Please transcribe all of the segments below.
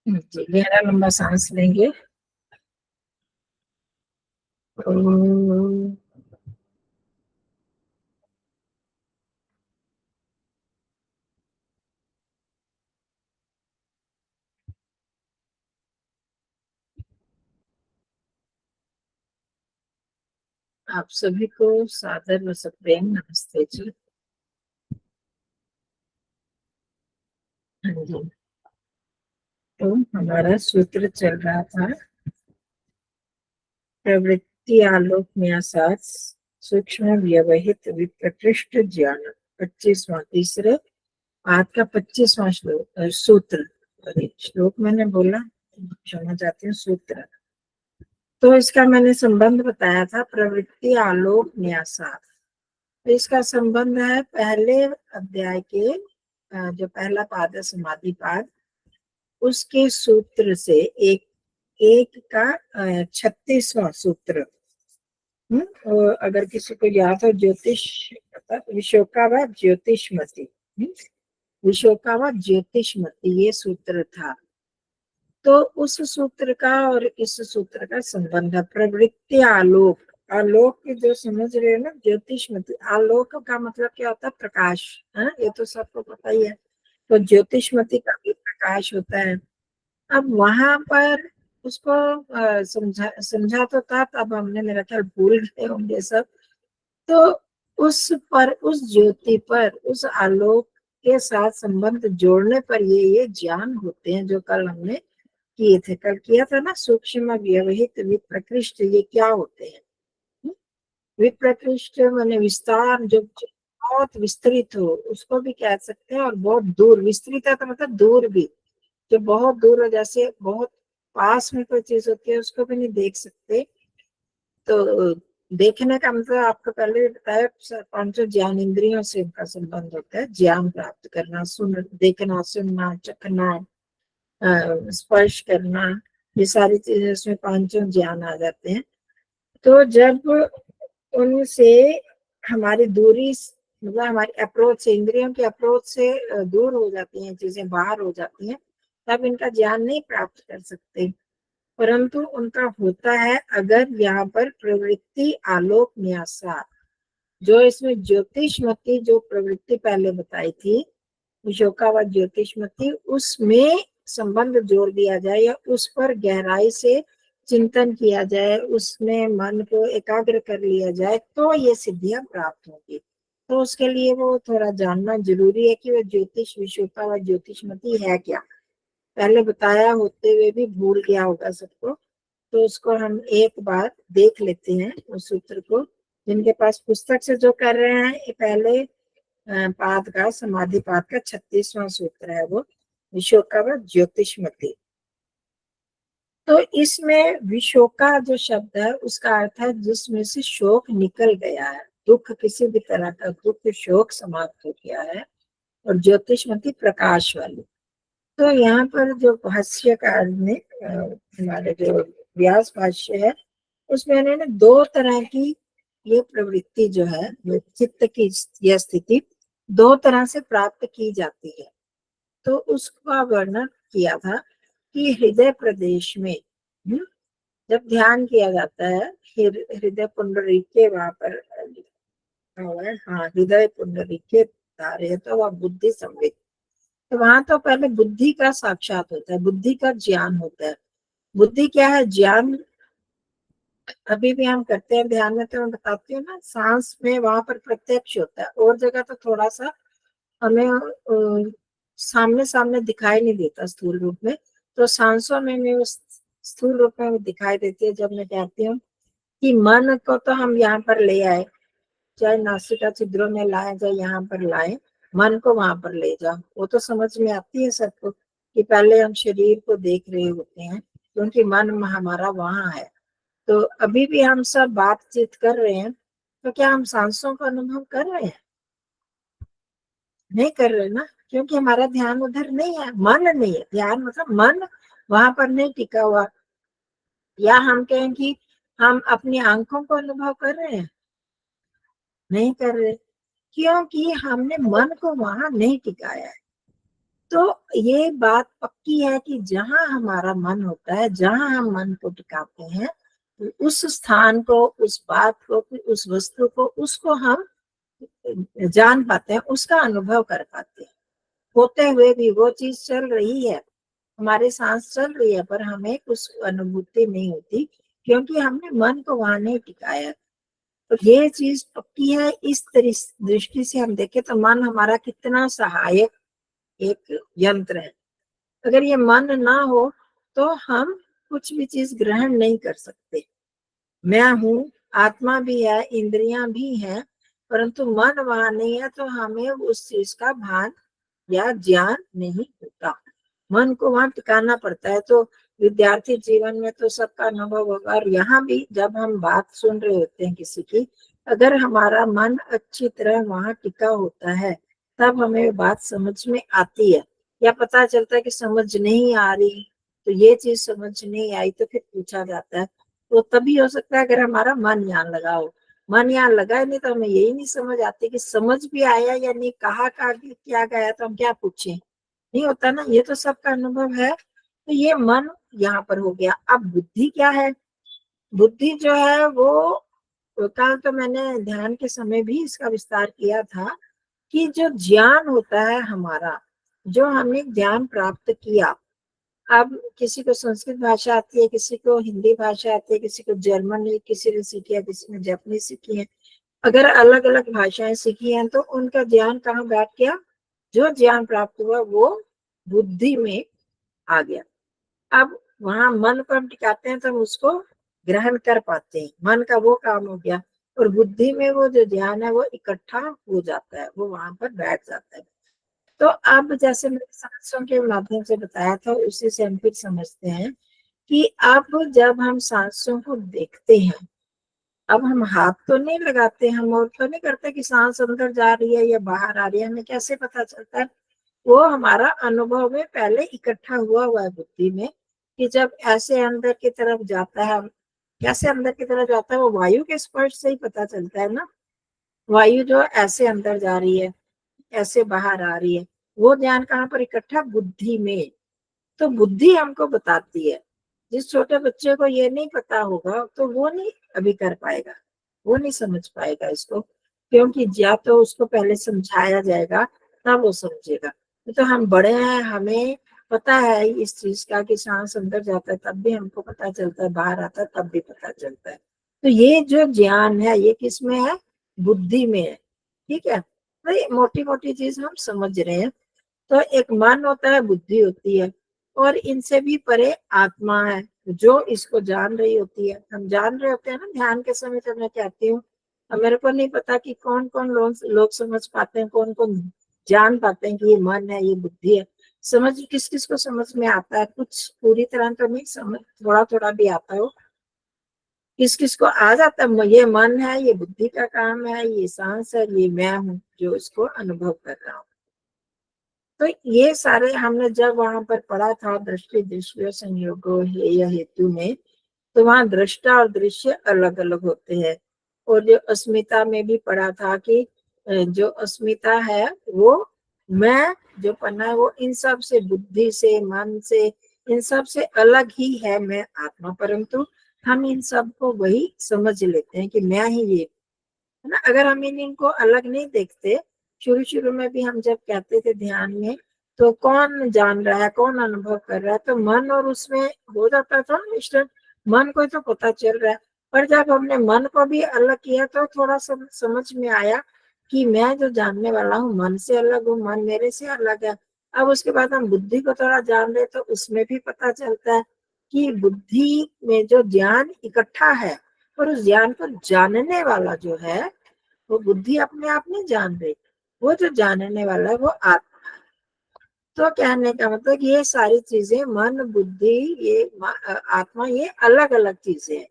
जी, गहरा लंबा सांस लेंगे। अम, आप सभी को सादर व सप्रेम नमस्ते जी। हाँ जी। तो हमारा सूत्र चल रहा था प्रवृत्ति आलोक न्यासात सूक्ष्म व्यवहित विप्रकृष्ट ज्ञान। 25वां तीसरे आज का 25वां सूत्र। श्लोक मैंने बोला, क्षमा चाहती हूँ, सूत्र। तो इसका मैंने संबंध बताया था प्रवृत्ति आलोक न्यासात। तो इसका संबंध है पहले अध्याय के जो पहला पाद है समाधि पाद, उसके सूत्र से एक एक का 36वां सूत्र। और अगर किसी को याद हो ज्योतिष, विशोकावा ज्योतिषमति, विशोकावा ज्योतिषमति ये सूत्र था। तो उस सूत्र का और इस सूत्र का संबंध है प्रवृत्ति आलोक। आलोक की जो समझ रहे हो ना, ज्योतिषमती, आलोक का मतलब क्या होता है? प्रकाश। है, ये तो सबको पता ही है। तो ज्योतिषमती का भी प्रकाश होता है। अब वहां पर उसको समझा समझा तो था, तब हमने मेरा ख्याल भूल गए होंगे सब। तो उस पर, उस ज्योति पर, उस आलोक के साथ संबंध जोड़ने पर ये ज्ञान होते हैं जो कल हमने किए थे। कल किया था ना, सूक्ष्म व्यवहित विप्रकृष्ट, ये क्या होते हैं? विप्रकृष्ट माने विस्तार, जो बहुत विस्तृत हो उसको भी कह सकते हैं, और बहुत दूर विस्तृत है तो मतलब दूर भी, जो बहुत दूर हो, जैसे बहुत पास में कोई चीज होती है उसको भी नहीं देख सकते। तो देखने का मतलब आपको पहले भी बताया, पांचों ज्ञान इंद्रियों से उनका संबंध होता है। ज्ञान प्राप्त करना, सुन देखना, सुनना, चखना, स्पर्श करना, ये सारी चीजें उसमें पांचों ज्ञान आ जाते हैं। तो जब उनसे हमारी दूरी, मतलब हमारी अप्रोच से, इंद्रियों की अप्रोच से दूर हो जाती हैं, चीजें बाहर हो जाती हैं, तब इनका ज्ञान नहीं प्राप्त कर सकते। परंतु उनका होता है अगर यहाँ पर प्रवृत्ति आलोक न्यासा, जो इसमें ज्योतिषमती जो प्रवृत्ति पहले बताई थी, शोकावत ज्योतिषमती, उसमें संबंध जोड़ दिया जाए या उस पर गहराई से चिंतन किया जाए, उसमें मन को एकाग्र कर लिया जाए, तो ये सिद्धियां प्राप्त होगी। तो उसके लिए वो थोड़ा जानना जरूरी है कि वो ज्योतिष विशोका व ज्योतिषमती है क्या। पहले बताया होते हुए भी भूल गया होगा सबको। तो उसको हम एक बार देख लेते हैं उस सूत्र को। जिनके पास पुस्तक से जो कर रहे हैं, ये पहले पाद का, समाधि पाद का 36वां सूत्र है वो, विशोका व ज्योतिषमती। तो इसमें विशोका जो शब्द है उसका अर्थ है जिसमें से शोक निकल गया है, दुख, किसी भी तरह का दुख, शोक समाप्त हो गया है। और ज्योतिषमती प्रकाश वाली। तो यहाँ पर जो भाष्यकार ने हमारे जो व्यास भाष्य है, उसमें इन्होंने दो तरह की ये प्रवृत्ति जो है, चित्त की यह स्थिति दो तरह से प्राप्त की जाती है। तो उसका वर्णन किया था कि हृदय प्रदेश में, जब ध्यान किया जाता है, हृदय पुंडरी के वहां पर, हाँ, हृदय पुंडरी के तारे तो वह बुद्धि संवेद। तो वहां तो पहले बुद्धि का साक्षात होता है, बुद्धि का ज्ञान होता है। बुद्धि क्या है? ज्ञान अभी भी हम करते हैं ध्यान में, तो मैं बताती हूँ ना, सांस में वहां पर प्रत्यक्ष होता है, और जगह तो थोड़ा सा हमें सामने सामने दिखाई नहीं देता स्थूल रूप में। तो सांसों में वो स्थूल रूप में वो दिखाई देती है। जब मैं कहती हूँ कि मन को तो हम यहाँ पर ले आए, चाहे नासिका छिद्रों में लाए, चाहे यहाँ पर लाए, मन को वहां पर ले जाओ, वो तो समझ में आती है सबको कि पहले हम शरीर को देख रहे होते हैं, क्योंकि मन हमारा वहां है। तो अभी भी हम सब बातचीत कर रहे हैं, तो क्या हम सांसों का अनुभव कर रहे हैं? नहीं कर रहे ना, क्योंकि हमारा ध्यान उधर नहीं है, मन नहीं है। ध्यान मतलब मन वहां पर नहीं टिका हुआ। या हम कहें कि हम अपनी आंखों को अनुभव कर रहे हैं? नहीं कर रहे, क्योंकि हमने मन को वहां नहीं टिकाया है। तो ये बात पक्की है कि जहां हमारा मन होता है, जहां हम मन को टिकाते हैं, उस स्थान को, उस बात को, उस वस्तु को, उसको हम जान पाते हैं, उसका अनुभव कर पाते हैं। होते हुए भी वो चीज चल रही है, हमारे सांस चल रही है, पर हमें कुछ अनुभूति नहीं होती, क्योंकि हमने मन को वहां नहीं टिकाया। तो ये चीज पक्की है। इस दृष्टि से हम देखें तो मन हमारा कितना सहायक एक यंत्र है। अगर ये मन ना हो तो हम कुछ भी चीज ग्रहण नहीं कर सकते। मैं हूँ, आत्मा भी है, इंद्रियां भी हैं, परंतु मन वहां नहीं है तो हमें उस चीज का भान या ज्ञान नहीं होता। मन को वहां टिकाना पड़ता है। तो विद्यार्थी जीवन में तो सबका अनुभव होगा, और यहाँ भी जब हम बात सुन रहे होते हैं किसी की, अगर हमारा मन अच्छी तरह वहां टिका होता है, तब हमें बात समझ में आती है, या पता चलता है कि समझ नहीं आ रही, तो ये चीज समझ नहीं आई, तो फिर पूछा जाता है। तो तभी हो सकता है अगर हमारा मन यहाँ लगा हो। मन यहाँ लगा है नहीं तो हमें यही नहीं समझ आती कि समझ भी आया या नहीं, कहाँ क्या गया, तो हम क्या पूछे, नहीं होता ना। ये तो सबका अनुभव है। तो ये मन यहाँ पर हो गया। अब बुद्धि क्या है? बुद्धि जो है वो, कल तो मैंने ध्यान के समय भी इसका विस्तार किया था, कि जो ज्ञान होता है हमारा, जो हमने ज्ञान प्राप्त किया, अब किसी को संस्कृत भाषा आती है, किसी को हिंदी भाषा आती है, किसी को जर्मन, किसी ने सीखी है, किसी ने जापानी सीखी है। अगर अलग अलग भाषाएं सीखी हैं तो उनका ज्ञान कहाँ बैठ गया? जो ज्ञान प्राप्त हुआ वो बुद्धि में आ गया। अब वहां मन को हम टिकाते हैं तो हम उसको ग्रहण कर पाते हैं, मन का वो काम हो गया। और बुद्धि में वो जो ध्यान है वो इकट्ठा हो जाता है, वो वहां पर बैठ जाता है। तो अब जैसे मैंने सांसों के माध्यम से बताया था, उसी से हम फिर समझते हैं कि अब जब हम सांसों को देखते हैं, अब हम हाथ तो नहीं लगाते, हम और तो नहीं करते कि सांस अंदर जा रही है या बाहर आ रही है, हमें कैसे पता चलता है? वो हमारा अनुभव में पहले इकट्ठा हुआ है बुद्धि में, कि जब ऐसे अंदर की तरफ जाता है, कैसे अंदर की तरफ जाता है, वो वायु के स्पर्श से ही पता चलता है ना। वायु जो ऐसे अंदर जा रही है, ऐसे बाहर आ रही है, वो ज्ञान कहाँ पर इकट्ठा? बुद्धि में। तो बुद्धि हमको बताती है। जिस छोटे बच्चे को ये नहीं पता होगा तो वो नहीं अभी कर पाएगा, वो नहीं समझ पाएगा इसको, क्योंकि या तो उसको पहले समझाया जाएगा तब वो समझेगा। तो हम बड़े हैं, हमें पता है इस चीज का कि सांस अंदर जाता है तब भी हमको पता चलता है, बाहर आता है तब भी पता चलता है। तो ये जो ज्ञान है ये किस में है? बुद्धि में है। ठीक है भाई, मोटी मोटी चीज हम समझ रहे हैं। तो एक मन होता है, बुद्धि होती है, और इनसे भी परे आत्मा है जो इसको जान रही होती है। हम जान रहे होते हैं ना ध्यान के समय, जब मैं कहती हूँ, अब मेरे को नहीं पता कि कौन कौन लोग समझ पाते हैं, कौन कौन जान पाते हैं कि ये मन है, ये बुद्धि है। समझ किस किस को समझ में आता है? कुछ पूरी तरह तो नहीं समझ, थोड़ा थोड़ा भी आता हो। किस किस को आ जाता है ये मन है, ये बुद्धि का काम है, ये सांस है, ये मैं हूँ जो इसको अनुभव कर रहा हूँ। तो ये सारे हमने जब वहां पर पढ़ा था, दृष्टि दृश्य संयोगो हेय हेतु में, तो वहां दृष्टा और दृश्य अलग अलग होते हैं। और जो अस्मिता में भी पढ़ा था कि जो अस्मिता है वो मैं जो पन्ना है वो इन सब से, बुद्धि से, मन से, इन सब से अलग ही है मैं आत्मा। परंतु हम इन सब को वही समझ लेते हैं कि मैं ही ये, है ना। अगर हम इनको अलग नहीं देखते, शुरू शुरू में भी हम जब कहते थे ध्यान में, तो कौन जान रहा है, कौन अनुभव कर रहा है, तो मन और उसमें हो जाता था मिश्रण। मन को तो पता चल रहा है, पर जब हमने मन को भी अलग किया तो थोड़ा समझ में आया कि मैं जो जानने वाला हूँ मन से अलग हूँ, मन मेरे से अलग है। अब उसके बाद हम बुद्धि को थोड़ा जान रहे तो उसमें भी पता चलता है कि बुद्धि में जो ज्ञान इकट्ठा है, और उस ज्ञान को जानने वाला जो है वो बुद्धि अपने आप नहीं जान रही, वो जो जानने वाला है वो आत्मा है। तो कहने का मतलब ये सारी चीजें, मन, बुद्धि, ये आत्मा, ये अलग अलग चीजें हैं।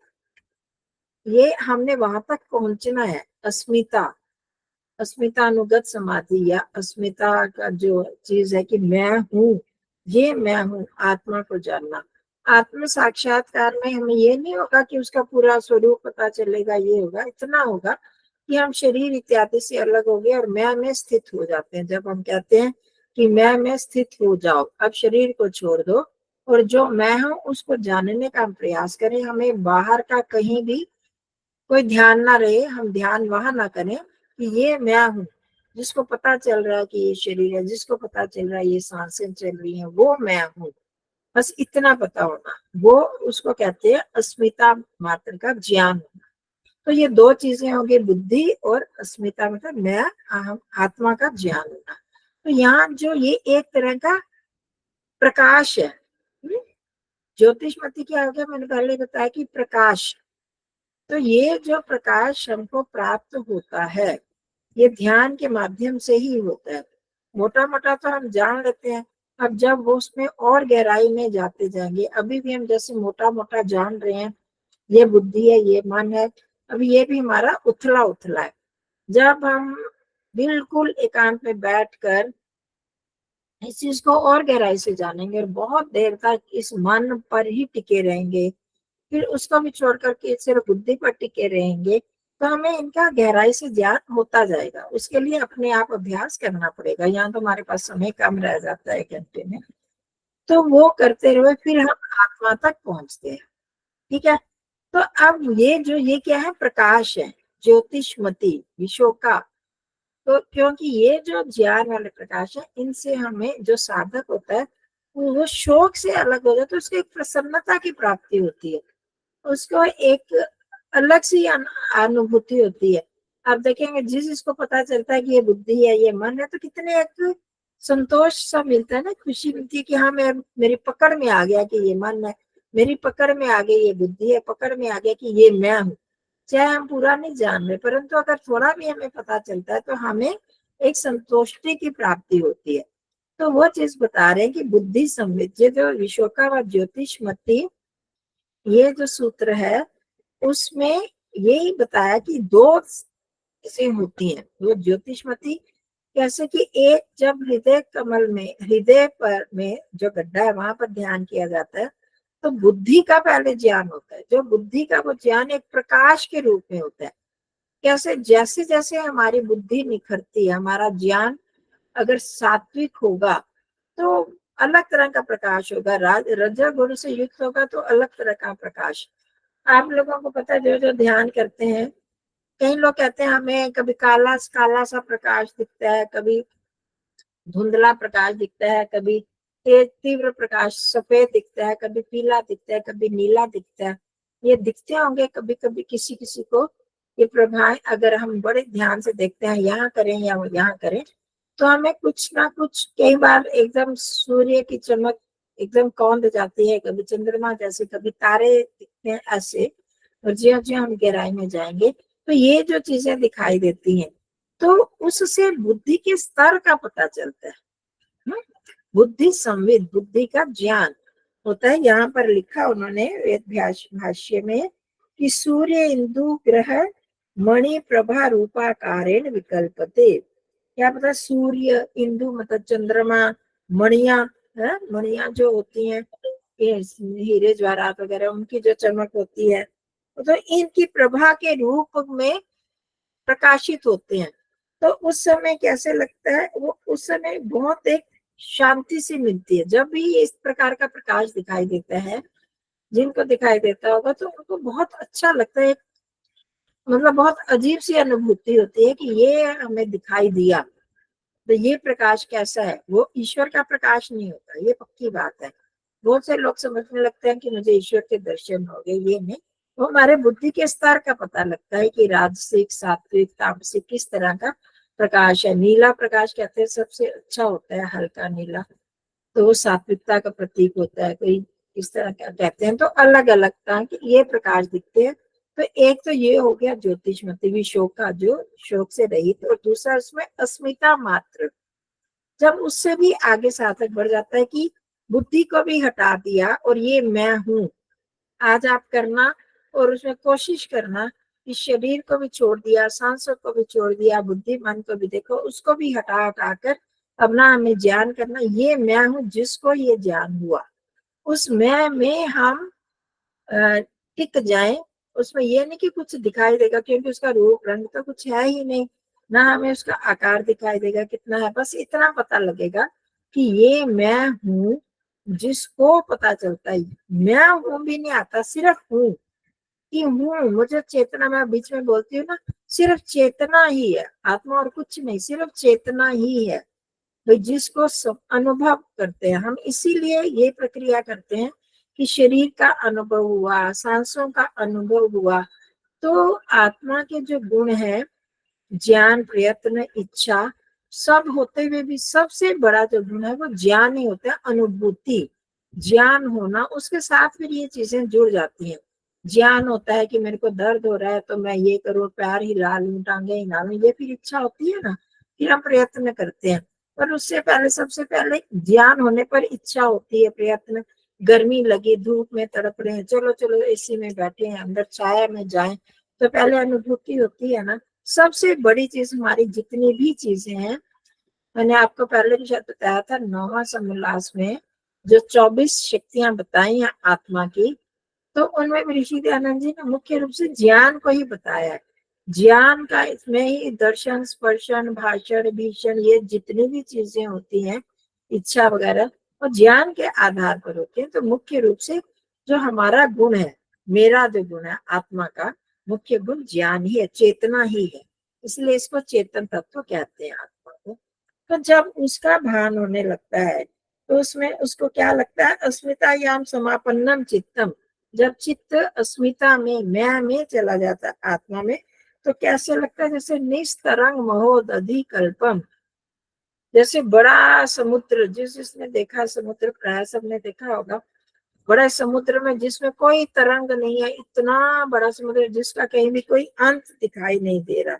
ये हमने वहां तक पहुंचना है। अस्मिता, अस्मितानुगत समाधि, या अस्मिता का जो चीज है कि मैं हूँ, ये मैं हूँ, आत्मा को जानना। आत्म साक्षात्कार में हमें ये नहीं होगा कि उसका पूरा स्वरूप पता चलेगा, ये होगा, इतना होगा कि हम शरीर इत्यादि से अलग हो गए और मैं में स्थित हो जाते हैं। जब हम कहते हैं कि मैं में स्थित हो जाओ, अब शरीर को छोड़ दो और जो मैं हूं उसको जानने का हम प्रयास करें। हमें बाहर का कहीं भी कोई ध्यान ना रहे, हम ध्यान वहां ना करें कि ये मैं हूं। जिसको पता चल रहा है कि ये शरीर है, जिसको पता चल रहा है ये सांसें चल रही हैं, वो मैं हूं, बस इतना पता होना, वो उसको कहते हैं अस्मिता मात्र का ज्ञान। तो ये दो चीजें होंगी, बुद्धि और अस्मिता, मतलब मैं, अहम, आत्मा का ज्ञान होना। तो यहाँ जो ये एक तरह का प्रकाश है। ज्योतिषमती क्या हो गया, मैंने पहले बताया कि प्रकाश। तो ये जो प्रकाश हमको प्राप्त होता है, ये ध्यान के माध्यम से ही होता है। मोटा मोटा तो हम जान लेते हैं, अब जब वो उसमें और गहराई में जाते जाएंगे, अभी भी हम जैसे मोटा मोटा जान रहे हैं, ये बुद्धि है, ये मन है, अभी ये भी हमारा उथला उथला है। जब हम बिल्कुल एकांत में बैठकर इस चीज को और गहराई से जानेंगे और बहुत देर तक इस मन पर ही टिके रहेंगे, फिर उसको भी छोड़ करके सिर्फ बुद्धि पर टिके रहेंगे, तो हमें इनका गहराई से ज्ञान होता जाएगा। उसके लिए अपने आप अभ्यास करना पड़ेगा। यहाँ तो हमारे पास समय कम रह जाता है घंटे में, तो वो करते हुए फिर हम आत्मा तक पहुंचते हैं। ठीक है। तो अब ये क्या है, प्रकाश है, ज्योतिषमती, विशोका। तो क्योंकि ये जो ज्ञान वाले प्रकाश है, इनसे हमें जो साधक होता है वो शोक से अलग हो जाता है, तो उसको एक प्रसन्नता की प्राप्ति होती है, उसको एक अलग सी अनुभूति होती है। आप देखेंगे जिस जिसको पता चलता है कि ये बुद्धि है, ये मन है, तो कितने एक संतोष सा मिलता है ना, खुशी मिलती है कि हाँ, मैं, मेरी पकड़ में आ गया कि ये मन है, मेरी पकड़ में आ गई ये बुद्धि है, पकड़ में आ गया कि ये मैं हूँ। चाहे हम पूरा नहीं जान रहे, परंतु अगर थोड़ा भी हमें पता चलता है तो हमें एक संतुष्टि की प्राप्ति होती है। तो वो चीज बता रहे हैं कि बुद्धि संविद, ये जो विशोका व ज्योतिषमती, ये जो सूत्र है उसमें यही बताया कि दो चीजें होती हैं। वो ज्योतिषमती कैसे कि एक, जब हृदय कमल में, हृदय पर में जो गड्ढा है वहां पर ध्यान किया जाता है, तो बुद्धि का पहले ज्ञान होता है। जो बुद्धि का वो ज्ञान एक प्रकाश के रूप में होता है। कैसे, जैसे जैसे हमारी बुद्धि निखरती है, हमारा ज्ञान अगर सात्विक होगा तो अलग तरह का प्रकाश होगा, रजोगुण से युक्त होगा तो अलग तरह का प्रकाश। आप लोगों को पता है, जो जो ध्यान करते हैं, कई लोग कहते हैं हमें कभी काला काला सा प्रकाश दिखता है, कभी धुंधला प्रकाश दिखता है, कभी तेज तीव्र प्रकाश सफेद दिखता है, कभी पीला दिखता है, कभी नीला दिखता है। ये दिखते होंगे कभी कभी किसी किसी को, ये प्रभाएं अगर हम बड़े ध्यान से देखते हैं, यहाँ करें या यहाँ करें, तो हमें कुछ ना कुछ, कई बार एकदम सूर्य की चमक एकदम कौंध जाती है, कभी चंद्रमा जैसे, कभी तारे दिखते हैं ऐसे। और ज्यो ज्यो हम गहराई में जाएंगे तो ये जो चीजें दिखाई देती हैं, तो उससे बुद्धि के स्तर का पता चलता है। बुद्धि संविद, बुद्धि का ज्ञान होता है। यहाँ पर लिखा उन्होंने वेद भाष्य में कि सूर्य इंदु ग्रह मणि प्रभा रूपाकारेण विकल्पते। क्या पता, सूर्य, इंदु मतलब चंद्रमा, मणिया है, मणिया जो होती हैं, ये हीरे जवाहरात वगैरह, उनकी जो चमक होती है, तो इनकी प्रभा के रूप में प्रकाशित होते हैं। तो उस समय कैसे लगता है, वो उस समय बहुत एक शांति सी मिलती है। जब भी इस प्रकार का प्रकाश दिखाई देता है, जिनको दिखाई देता होगा तो उनको बहुत अच्छा लगता है, मतलब बहुत अजीब सी अनुभूति होती है कि ये हमें दिखाई दिया। तो ये प्रकाश कैसा है, वो ईश्वर का प्रकाश नहीं होता, ये पक्की बात है। बहुत से लोग समझने लगते हैं कि मुझे ईश्वर के दर्शन हो गए, ये नहीं। वो हमारे बुद्धि के स्तर का पता लगता है कि राजसिक, सात्विक, तामसिक किस तरह का प्रकाश है। नीला प्रकाश कहते हैं सबसे अच्छा होता है, हल्का नीला, तो वो सात्विकता का प्रतीक होता है। कोई इस तरह का कहते हैं, तो अलग अलग तरह के ये प्रकाश दिखते हैं। तो एक तो ये हो गया ज्योतिषमती, विशोक का, जो शोक से रहित, और दूसरा उसमें अस्मिता मात्र। जब उससे भी आगे साधक बढ़ जाता है कि बुद्धि को भी हटा दिया और ये मैं हूं, आज आप करना और उसमें कोशिश करना कि शरीर को भी छोड़ दिया, सांसों को भी छोड़ दिया, बुद्धि मन को भी देखो, उसको भी हटा हटा कर अब ना हमें ज्ञान करना, ये मैं हूं जिसको ये ज्ञान हुआ, उस मैं में हम टिक जाएं। उसमें ये नहीं कि कुछ दिखाई देगा, क्योंकि उसका रूप रंग तो कुछ है ही नहीं, ना हमें उसका आकार दिखाई देगा कितना है, बस इतना पता लगेगा कि ये मैं हूँ, जिसको पता चलता है मैं हूँ भी नहीं आता, सिर्फ हूँ कि हूँ। मुझे चेतना, मैं बीच में बोलती हूँ ना, सिर्फ चेतना ही है, आत्मा और कुछ नहीं, सिर्फ चेतना ही है भाई, जिसको सब अनुभव करते हैं हम। इसीलिए ये प्रक्रिया करते हैं कि शरीर का अनुभव हुआ, सांसों का अनुभव हुआ, तो आत्मा के जो गुण है, ज्ञान, प्रयत्न, इच्छा, सब होते हुए भी सबसे बड़ा जो गुण है वो ज्ञान ही होता है, अनुभूति। ज्ञान होना, उसके साथ फिर ये चीजें जुड़ जाती हैं। ज्ञान होता है कि मेरे को दर्द हो रहा है तो मैं ये करूँ, पैर हिला लूं, टांगे हिला लूं, ये फिर इच्छा होती है ना, फिर हम प्रयत्न करते हैं। पर उससे पहले, सबसे पहले ज्ञान होने पर इच्छा होती है, प्रयत्न। गर्मी लगी, धूप में तड़प रहे हैं, चलो चलो एसी में बैठे हैं, अंदर छाया में जाएं, तो पहले अनुभूति होती है ना। सबसे बड़ी चीज हमारी जितनी भी चीजें हैं, मैंने आपको पहले भी शायद बताया था, 9वां समोल्लास में जो 24 शक्तियां बताई हैं आत्मा की, तो उनमें भी ऋषि दयानंद जी ने मुख्य रूप से ज्ञान को ही बताया है। ज्ञान का इसमें ही दर्शन, स्पर्शन, भाषण, भीषण, ये जितनी भी चीजें होती हैं, इच्छा वगैरह, और ज्ञान के आधार पर होती है। तो मुख्य रूप से जो हमारा गुण है, मेरा जो गुण है आत्मा का, मुख्य गुण ज्ञान ही है, चेतना ही है, इसलिए इसको चेतन तत्व कहते हैं आत्मा को। तो जब उसका भान होने लगता है, तो उसमें उसको क्या लगता है, अस्मितायाम समापन्नम चित्तम। जब चित्त अस्मिता में चला जाता है, आत्मा में, तो कैसे लगता है, जैसे निस्तरंग महोदधि कल्पम, जैसे बड़ा समुद्र, जिसने देखा समुद्र, प्राय सबने देखा होगा, बड़ा समुद्र में जिसमें कोई तरंग नहीं है, इतना बड़ा समुद्र जिसका कहीं भी कोई अंत दिखाई नहीं दे रहा,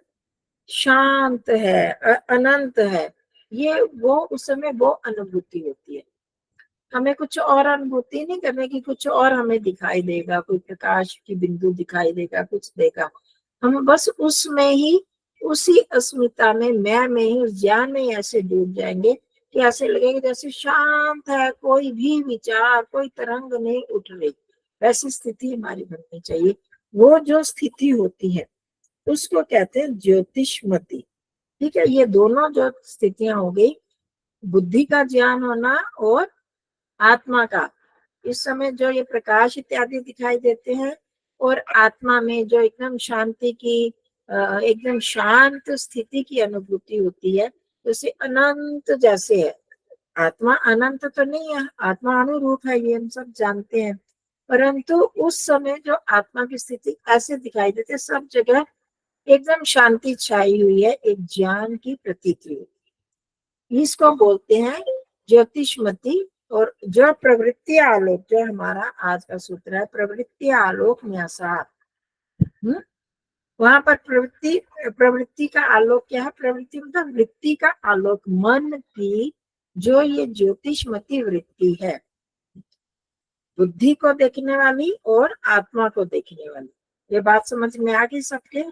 शांत है, अनंत है, ये वो उस समय वो अनुभूति होती है। हमें कुछ और अनुभूति नहीं करने की, कुछ और हमें दिखाई देगा, कोई प्रकाश की बिंदु दिखाई देगा, कुछ देगा, हम बस उसमें ही, उसी अस्मिता में ही, उस ज्ञान में ही ऐसे डूब जाएंगे कि ऐसे लगेगा जैसे शांत है, कोई भी विचार, कोई तरंग नहीं उठ रही। वैसी स्थिति हमारी बननी चाहिए। वो जो स्थिति होती है उसको कहते हैं ज्योतिषमती। ठीक है, ये दोनों जो स्थितियां हो गई, बुद्धि का ज्ञान होना और आत्मा का, इस समय जो ये प्रकाश इत्यादि दिखाई देते हैं, और आत्मा में जो एकदम शांति की, एकदम शांत स्थिति की अनुभूति होती है, जैसे अनंत जैसे है। आत्मा अनंत तो नहीं है, आत्मा अनुरूप है, ये हम सब जानते हैं, परंतु उस समय जो आत्मा की स्थिति ऐसे दिखाई देती है, सब जगह एकदम शांति छाई हुई है, एक ज्ञान की प्रतीति, इसको बोलते हैं ज्योतिषमती। और जो प्रवृत्ति आलोक, जो हमारा आज का सूत्र है, प्रवृत्ति आलोक न्यासार, वहां पर प्रवृत्ति, प्रवृत्ति का आलोक क्या है, प्रवृत्ति मतलब वृत्ति का आलोक, मन की जो ये ज्योतिषमती वृत्ति है, बुद्धि को देखने वाली और आत्मा को देखने वाली। ये बात समझ में आ गई सबके?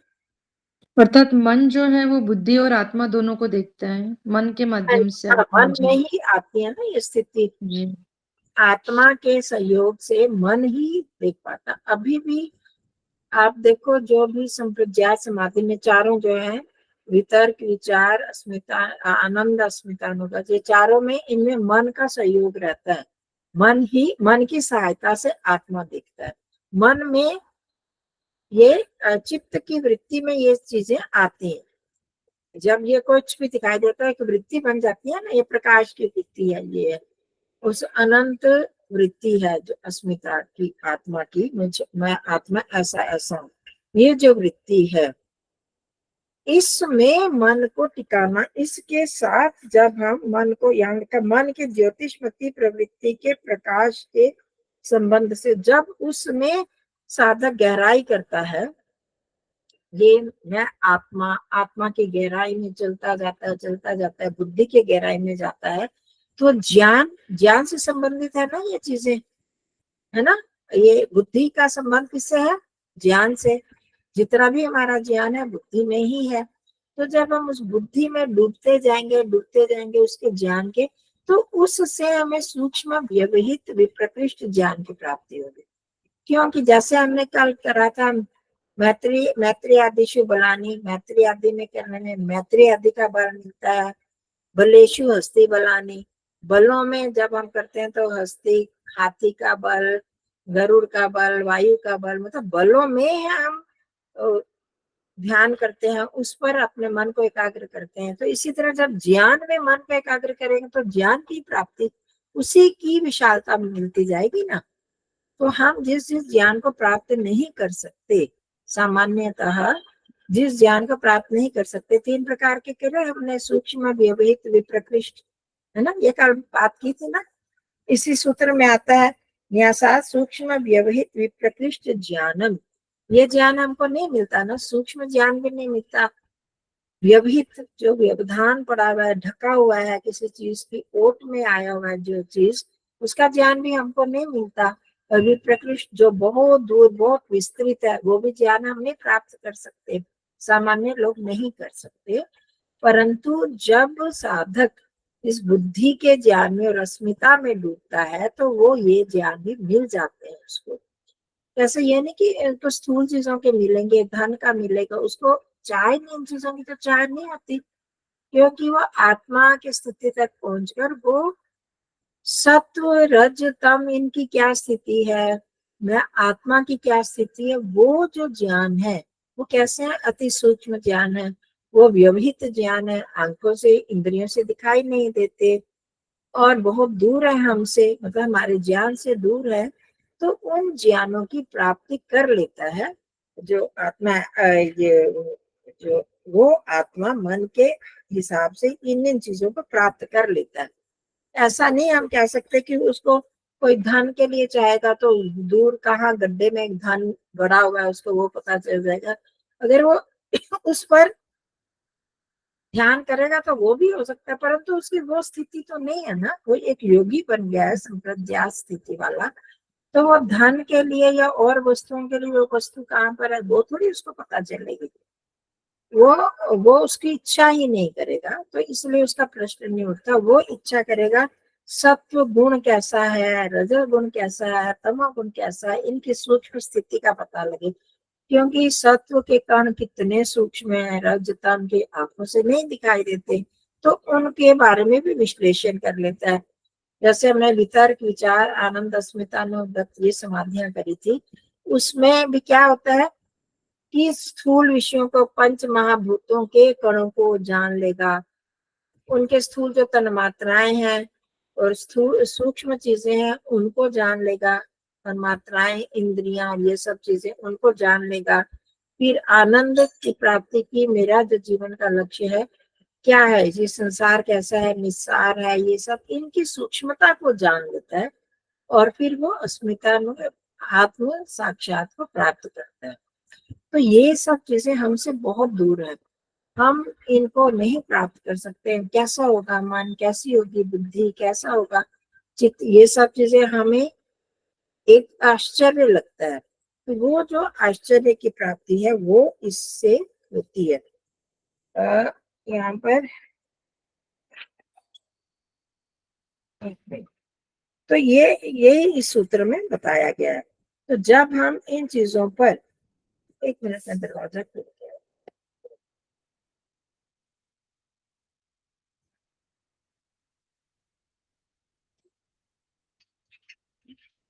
अर्थात मन जो है वो बुद्धि और आत्मा दोनों को देखता है, मन के माध्यम से आत्मा मन में जी। ही आती है ना ये स्थिति, जी आत्मा के सहयोग से मन ही देख पाता। अभी भी आप देखो, जो भी संप्रज्ञात समाधि में चारों जो है, वितर्क, विचार, अस्मिता, आनंद, अस्मिता, अनुगत, ये चारों में, इनमें मन का सहयोग रहता है। मन ही, मन की सहायता से आत्मा देखता है। मन में ये चित्त की वृत्ति में ये चीजें आती हैं। जब ये कुछ भी दिखाई देता है कि वृत्ति बन जाती है ना, ये प्रकाश की वृत्ति है, ये उस अनंत वृत्ति है जो अस्मिता की, आत्मा की, मुझे, मैं आत्मा ऐसा ऐसा हूं, ये जो वृत्ति है, इसमें मन को टिकाना। इसके साथ जब हम मन को, यहाँ का मन के ज्योतिषमती प्रवृत्ति के प्रकाश के संबंध से जब उसमें साधक गहराई करता है, ये मैं आत्मा, आत्मा की गहराई में चलता जाता है, चलता जाता है, बुद्धि की गहराई में जाता है, तो ज्ञान, ज्ञान से संबंधित है ना ये चीजें, है ना। ये बुद्धि का संबंध किससे है, ज्ञान से। जितना भी हमारा ज्ञान है बुद्धि में ही है। तो जब हम उस बुद्धि में डूबते जाएंगे उसके ज्ञान के, तो उससे हमें सूक्ष्म व्यवहित विप्रकृष्ट ज्ञान की प्राप्ति होगी। क्योंकि जैसे हमने कल करा था, मैत्री आदि शु बलानी, मैत्री आदि में करने में मैत्री आदि का बल मिलता है, बलेशु हस्ती बलानी, बलों में जब हम करते हैं तो हस्ती, हाथी का बल, गरुड़ का बल, वायु का बल, मतलब बलों में हम ध्यान करते हैं, उस पर अपने मन को एकाग्र करते हैं। तो इसी तरह जब ज्ञान में मन को एकाग्र करेंगे तो ज्ञान की प्राप्ति, उसी की विशालता मिलती जाएगी ना। तो हम जिस जिस ज्ञान को प्राप्त नहीं कर सकते, सामान्यतः जिस ज्ञान को प्राप्त नहीं कर सकते, 3 प्रकार के कह रहे हमने, सूक्ष्म, व्यवहित, विप्रकृष्ट, है ना, ये कल बात की थी ना। इसी सूत्र में आता है न्यासात सूक्ष्म व्यवहित विप्रकृष्ट ज्ञानम। ये ज्ञान हमको नहीं मिलता ना, सूक्ष्म ज्ञान भी नहीं मिलता, व्यवहित जो व्यवधान पड़ा हुआ है, ढका हुआ है किसी चीज की ओट में आया हुआ है जो चीज, उसका ज्ञान भी हमको नहीं मिलता। और विप्रकृष्ट जो बहुत दूर बहुत विस्तृत है, वो भी ज्ञान हम नहीं प्राप्त कर सकते, सामान्य लोग नहीं कर सकते। परंतु जब साधक इस बुद्धि के ज्ञान में और अस्मिता में डूबता है तो वो ये ज्ञान भी मिल जाते हैं उसको। जैसे ये नहीं कि तो स्थूल चीजों के मिलेंगे, धन का मिलेगा, उसको चाह नहीं, इन चीजों की तो चाह नहीं आती, क्योंकि वो आत्मा की स्थिति तक पहुंचकर वो सत्व रज तम इनकी क्या स्थिति है, मैं आत्मा की क्या स्थिति है, वो जो ज्ञान है वो कैसे है, अति सूक्ष्म ज्ञान है, वो व्यवहित ज्ञान है, आंखों से इंद्रियों से दिखाई नहीं देते और बहुत दूर है हमसे, मतलब हमारे ज्ञान से दूर है। तो उन ज्ञानों की प्राप्ति कर लेता है जो आत्मा, ये जो वो आत्मा मन के हिसाब से इन चीजों को प्राप्त कर लेता है। ऐसा नहीं हम कह सकते कि उसको कोई धन के लिए चाहेगा तो दूर कहाँ गड्ढे में एक धन गड़ा हुआ है उसको वो पता चल जाएगा। अगर वो उस पर ध्यान करेगा तो वो भी हो सकता है, परंतु उसकी वो स्थिति तो नहीं है ना, कोई एक योगी बन गया है संप्रज्ञात स्थिति वाला, तो वो धन के लिए या और वस्तुओं के लिए वो वस्तु कहाँ पर है वो थोड़ी उसको पता चलेगी, वो उसकी इच्छा ही नहीं करेगा, तो इसलिए उसका प्रश्न नहीं उठता। वो इच्छा करेगा सत्व गुण कैसा है, रजो गुण कैसा है, तमो गुण कैसा है, इनकी सूक्ष्म स्थिति का पता लगे, क्योंकि सत्व के कण कितने सूक्ष्म है, रज तम के आंखों से नहीं दिखाई देते, तो उनके बारे में भी विश्लेषण कर लेता है। जैसे हमने वितर्क, विचार, आनंद, अस्मिता, ये समाधियां करी थी, उसमें भी क्या होता है कि स्थूल विषयों को, पंच महाभूतों के कणों को जान लेगा, उनके स्थूल जो तन्मात्राएं हैं और स्थूल सूक्ष्म चीजें हैं उनको जान लेगा, तन्मात्राएं, इंद्रियां, ये सब चीजें उनको जान लेगा। फिर आनंद की प्राप्ति की, मेरा जो जीवन का लक्ष्य है क्या है, ये संसार कैसा है, निस्सार है, ये सब इनकी सूक्ष्मता को जान लेता है और फिर वो अस्मिता में, आत्म साक्षात को प्राप्त करता है। तो ये सब चीजें हमसे बहुत दूर है, हम इनको नहीं प्राप्त कर सकते। कैसा होगा मन, कैसी होगी बुद्धि, कैसा होगा चित्त, ये सब चीजें हमें एक आश्चर्य लगता है। तो वो जो आश्चर्य की प्राप्ति है वो इससे होती है। यहाँ पर तो ये इस सूत्र में बताया गया है। तो जब हम इन चीजों पर, एक मिनट में दरवाजा खोल के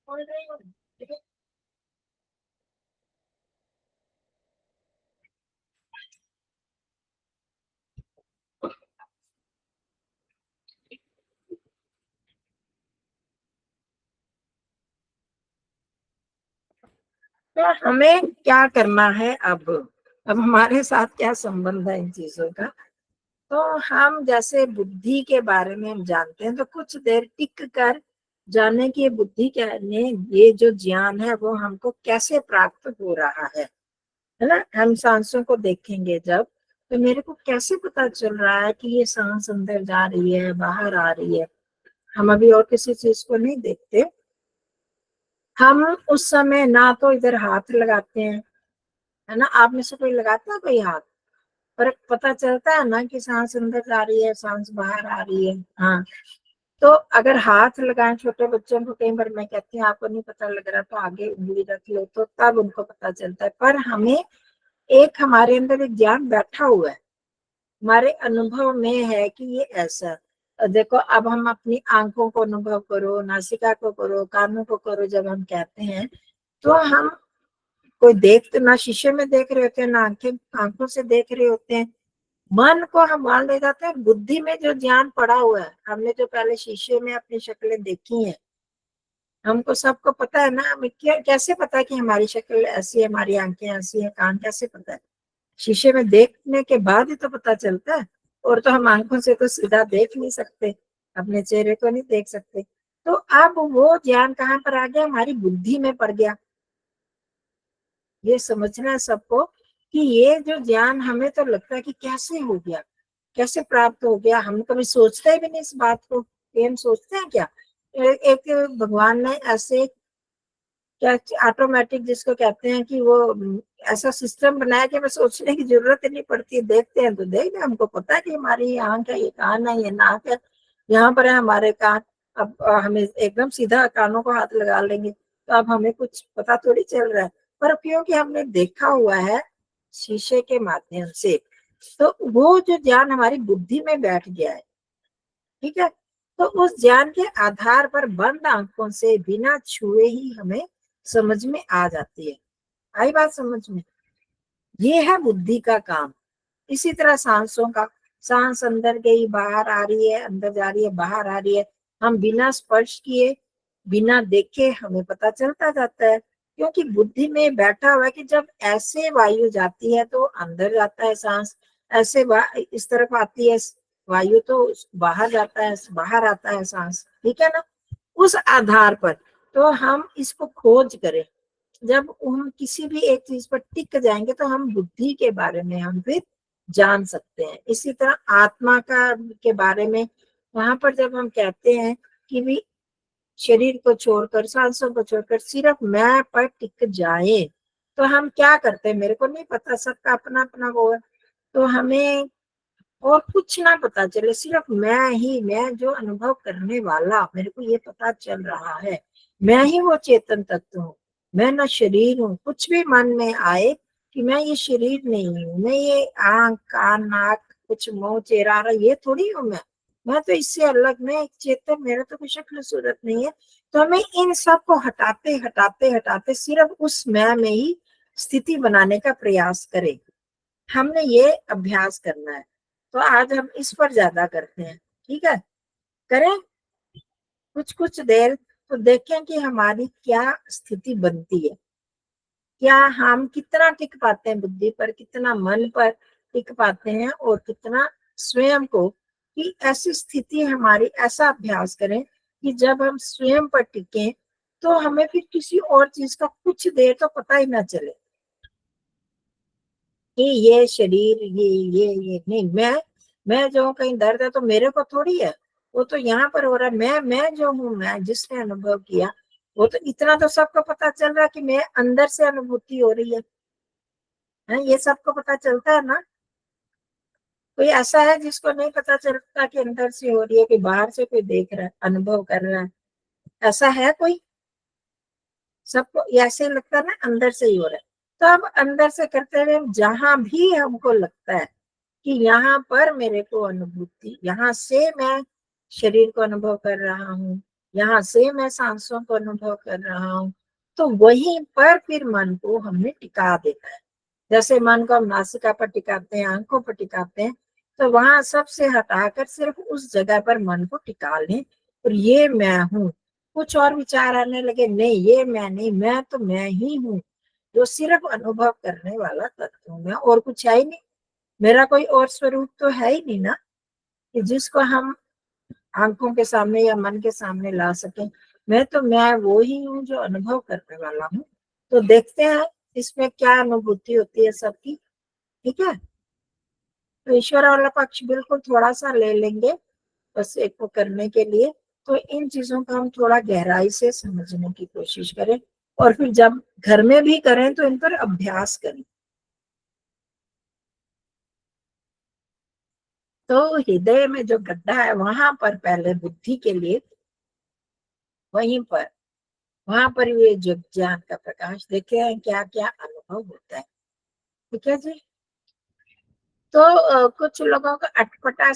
खोल रही हूँ, ठीक है? तो हमें क्या करना है अब हमारे साथ क्या संबंध है इन चीजों का। तो हम जैसे बुद्धि के बारे में हम जानते हैं तो कुछ देर टिक कर जाने की, बुद्धि क्या ने ये जो ज्ञान है वो हमको कैसे प्राप्त हो रहा है ना। हम सांसों को देखेंगे जब, तो मेरे को कैसे पता चल रहा है कि ये सांस अंदर जा रही है बाहर आ रही है। हम अभी और किसी चीज को नहीं देखते, हम उस समय ना तो इधर हाथ लगाते हैं, है ना, आप में से कोई लगाता है कोई हाथ, पर पता चलता है ना कि सांस अंदर जा रही है, सांस बाहर आ रही है। हाँ, तो अगर हाथ लगाएं छोटे बच्चों को, कई बार मैं कहती हूँ आपको नहीं पता लग रहा तो आगे उंगली रख लो, तो तब उनको पता चलता है। पर हमें एक, हमारे अंदर एक ज्ञान बैठा हुआ है, हमारे अनुभव में है कि ये ऐसा, देखो अब हम अपनी आंखों को अनुभव करो, नासिका को करो, कानों को करो, जब हम कहते हैं तो हम कोई देख तो ना शीशे में देख रहे होते हैं, ना आंखों से देख रहे होते हैं। मन को हम मान ले जाते हैं, बुद्धि में जो ज्ञान पड़ा हुआ है, हमने जो पहले शीशे में अपनी शक्लें देखी हैं, हमको सबको पता है ना, हमें कैसे पता है कि हमारी शक्ल ऐसी है, हमारी आंखें ऐसी है, कान कैसे पता है? शीशे में देखने के बाद ही तो पता चलता है। और तो हम आंखों से तो सीधा देख नहीं सकते, अपने चेहरे को नहीं देख सकते। तो अब वो ज्ञान कहाँ पर आ गया? हमारी बुद्धि में पड़ गया। ये समझना है सबको कि ये जो ज्ञान हमें तो लगता है कि कैसे हो गया, कैसे प्राप्त हो गया, हम कभी सोचते भी नहीं इस बात को। ये हम सोचते हैं क्या? एक भगवान ने ऐसे क्या ऑटोमेटिक जिसको कहते हैं कि वो ऐसा सिस्टम बनाया कि हमें सोचने की जरूरत ही नहीं पड़ती। देखते हैं तो देख रहे, हमको पता है कि हमारी ये आंख है, ये कान है, ये नाक है, यहाँ पर है हमारे कान। अब हमें एकदम सीधा कानों को हाथ लगा लेंगे तो अब हमें कुछ पता थोड़ी चल रहा है। पर क्योंकि हमने देखा हुआ है शीशे के माध्यम से, तो वो जो ज्ञान हमारी बुद्धि में बैठ गया है, ठीक है। तो उस ज्ञान के आधार पर बंद आंखों से बिना छुए ही हमें समझ में आ जाती है। आई बात समझ में? ये है बुद्धि का काम। इसी तरह सांसों का, सांस अंदर गई, बाहर आ रही है, अंदर जा रही है, बाहर आ रही है, हम बिना स्पर्श किए, बिना देखे हमें पता चलता जाता है। क्योंकि बुद्धि में बैठा हुआ है कि जब ऐसे वायु जाती है तो अंदर जाता है सांस, ऐसे इस तरफ आती है वायु तो बाहर जाता है, बाहर आता है सांस, ठीक है ना। उस आधार पर तो हम इसको खोज करें। जब हम किसी भी एक चीज पर टिक जाएंगे तो हम बुद्धि के बारे में हम फिर जान सकते हैं। इसी तरह आत्मा का के बारे में वहां पर जब हम कहते हैं कि भी शरीर को छोड़कर, सांसों को छोड़कर सिर्फ मैं पर टिक जाए, तो हम क्या करते हैं? मेरे को नहीं पता, सबका अपना अपना वो है। तो हमें और कुछ ना पता चले, सिर्फ मैं ही, मैं जो अनुभव करने वाला, मेरे को ये पता चल रहा है मैं ही वो चेतन तत्व हूँ, मैं ना शरीर हूँ। कुछ भी मन में आए कि मैं ये शरीर नहीं हूँ, मैं ये आंख कान नाक कुछ मुंह चेहरा रहा, ये थोड़ी हूँ मैं तो इससे अलग, मैं एक चेतन, मेरा तो कोई शक्ल सूरत नहीं है। तो हमें इन सब को हटाते हटाते हटाते सिर्फ उस मैं में ही स्थिति बनाने का प्रयास करें। हमने ये अभ्यास करना है। तो आज हम इस पर ज्यादा करते हैं, ठीक है। करें कुछ कुछ देर तो देखें कि हमारी क्या स्थिति बनती है, क्या हम कितना टिक पाते हैं बुद्धि पर, कितना मन पर टिक पाते हैं, और कितना स्वयं को कि ऐसी स्थिति हमारी, ऐसा अभ्यास करें कि जब हम स्वयं पर टिकें तो हमें फिर किसी और चीज का कुछ देर तो पता ही ना चले कि ये शरीर, ये नहीं, मैं जो कहीं दर्द है तो मेरे को थोड़ी है, वो तो यहाँ पर हो रहा है। मैं जो हूँ, मैं जिसने अनुभव किया, वो तो इतना तो सबको पता चल रहा है कि मैं अंदर से अनुभूति हो रही है, ये सबको पता चलता है ना। कोई ऐसा है जिसको नहीं पता चलता कि अंदर से हो रही है, कि बाहर से कोई देख रहा है, अनुभव कर रहा है? ऐसा है कोई? सबको ऐसे लगता है ना अंदर से ही हो रहा है। तो अब अंदर से करते हुए जहां भी हमको लगता है कि यहाँ पर मेरे को अनुभूति, यहाँ से मैं शरीर को अनुभव कर रहा हूँ, यहाँ से मैं सांसों को अनुभव कर रहा हूँ, तो वहीं पर फिर मन को हमने टिका देना है। जैसे मन को हम नासिका पर टिकाते हैं, आंखों पर टिकाते हैं, तो वहां सबसे हटाकर सिर्फ उस जगह पर मन को टिका लें। और ये मैं हूँ, कुछ और विचार आने लगे, नहीं ये मैं नहीं, मैं तो मैं ही हूँ, जो सिर्फ अनुभव करने वाला तत्व हूँ मैं, और कुछ है ही नहीं। मेरा कोई और स्वरूप तो है ही नहीं ना, कि जिसको हम आंखों के सामने या मन के सामने ला सकें। मैं वो ही हूँ जो अनुभव करने वाला हूँ। तो देखते हैं इसमें क्या अनुभूति होती है सबकी, ठीक है। तो ईश्वर वाला पक्ष बिल्कुल थोड़ा सा ले लेंगे बस एक को करने के लिए। तो इन चीजों को हम थोड़ा गहराई से समझने की कोशिश करें, और फिर जब घर में भी करें तो इन पर अभ्यास करें। तो हृदय में जो गड्ढा है वहां पर पहले बुद्धि के लिए, वहीं पर, वहां पर ये जो ज्ञान का प्रकाश देखे हैं क्या क्या अनुभव होता है, ठीक है जी। तो कुछ लोगों का अटपटा